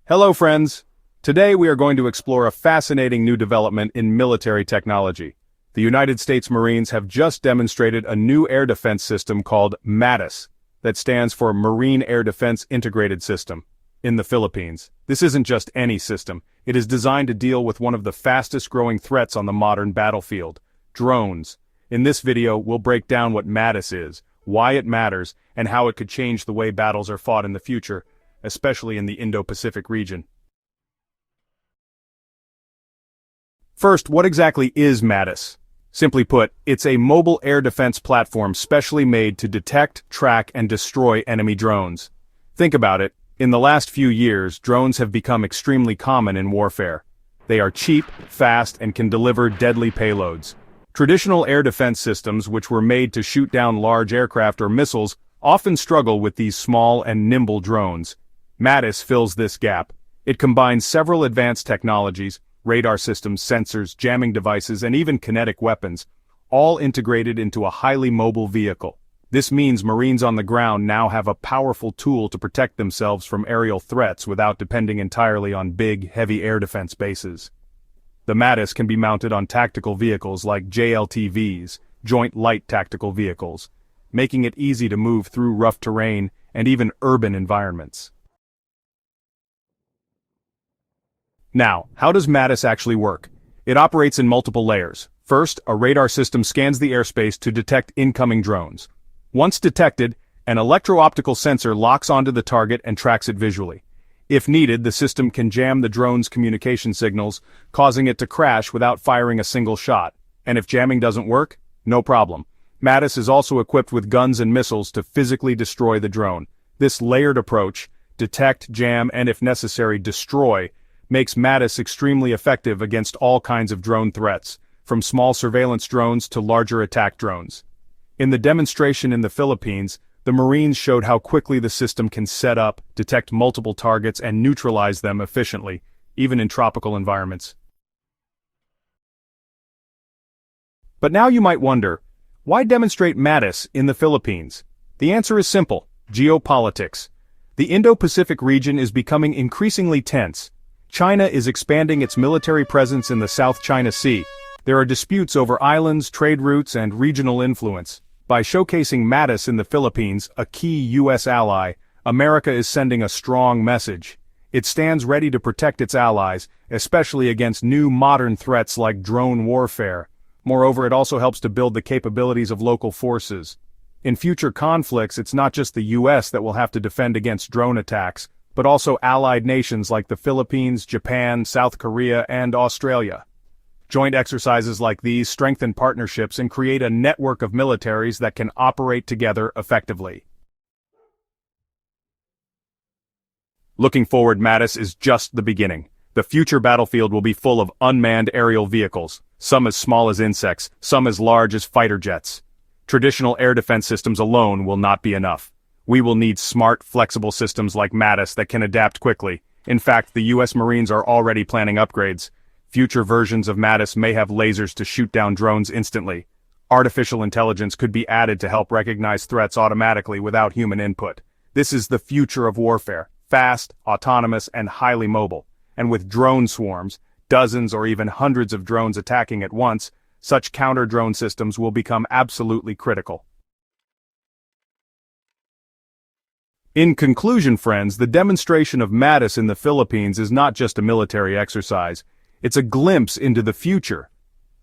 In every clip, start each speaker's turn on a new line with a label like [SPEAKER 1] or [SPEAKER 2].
[SPEAKER 1] Hello friends! Today we are going to explore a fascinating new development in military technology. The United States Marines have just demonstrated a new air defense system called MADIS, that stands for Marine Air Defense Integrated System, in the Philippines. This isn't just any system, it is designed to deal with one of the fastest growing threats on the modern battlefield: drones. In this video we'll break down what MADIS is, why it matters, and how it could change the way battles are fought in the future, especially in the Indo-Pacific region. First, what exactly is MADIS? Simply put, it's a mobile air defense platform specially made to detect, track, and destroy enemy drones. Think about it, in the last few years, drones have become extremely common in warfare. They are cheap, fast, and can deliver deadly payloads. Traditional air defense systems, which were made to shoot down large aircraft or missiles, often struggle with these small and nimble drones. MADIS fills this gap. It combines several advanced technologies, radar systems, sensors, jamming devices, and even kinetic weapons, all integrated into a highly mobile vehicle. This means Marines on the ground now have a powerful tool to protect themselves from aerial threats without depending entirely on big, heavy air defense bases. The MADIS can be mounted on tactical vehicles like JLTVs, Joint Light Tactical Vehicles, making it easy to move through rough terrain and even urban environments. Now, how does MADIS actually work? It operates in multiple layers. First, a radar system scans the airspace to detect incoming drones. Once detected, an electro-optical sensor locks onto the target and tracks it visually. If needed, the system can jam the drone's communication signals, causing it to crash without firing a single shot. And if jamming doesn't work, no problem. MADIS is also equipped with guns and missiles to physically destroy the drone. This layered approach, detect, jam, and if necessary, destroy, makes MADIS extremely effective against all kinds of drone threats, from small surveillance drones to larger attack drones. In the demonstration in the Philippines, the Marines showed how quickly the system can set up, detect multiple targets, and neutralize them efficiently, even in tropical environments. But now you might wonder, why demonstrate MADIS in the Philippines? The answer is simple: geopolitics. The Indo-Pacific region is becoming increasingly tense. China is expanding its military presence in the South China Sea. There are disputes over islands, trade routes, and regional influence. By showcasing MADIS in the Philippines, a key U.S. ally, America is sending a strong message. It stands ready to protect its allies, especially against new modern threats like drone warfare. Moreover, it also helps to build the capabilities of local forces. In future conflicts, it's not just the U.S. that will have to defend against drone attacks, but also allied nations like the Philippines, Japan, South Korea, and Australia. Joint exercises like these strengthen partnerships and create a network of militaries that can operate together effectively. Looking forward, MADIS is just the beginning. The future battlefield will be full of unmanned aerial vehicles, some as small as insects, some as large as fighter jets. Traditional air defense systems alone will not be enough. We will need smart, flexible systems like MADIS that can adapt quickly. In fact, the U.S. Marines are already planning upgrades. Future versions of MADIS may have lasers to shoot down drones instantly. Artificial intelligence could be added to help recognize threats automatically without human input. This is the future of warfare: fast, autonomous, and highly mobile. And with drone swarms, dozens or even hundreds of drones attacking at once, such counter-drone systems will become absolutely critical. In conclusion, friends, the demonstration of MADIS in the Philippines is not just a military exercise. It's a glimpse into the future.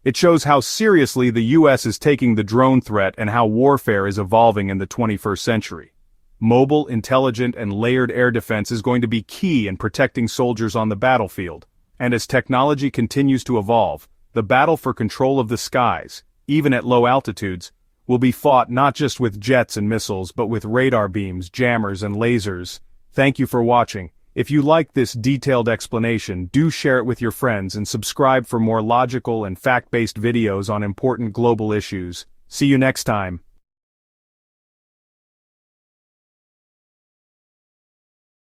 [SPEAKER 1] It shows how seriously the U.S. is taking the drone threat and how warfare is evolving in the 21st century. Mobile, intelligent, and layered air defense is going to be key in protecting soldiers on the battlefield. And as technology continues to evolve, the battle for control of the skies, even at low altitudes, will be fought not just with jets and missiles but with radar beams, jammers, and lasers. Thank you for watching. If you like this detailed explanation, do share it with your friends and subscribe for more logical and fact-based videos on important global issues. See you next time.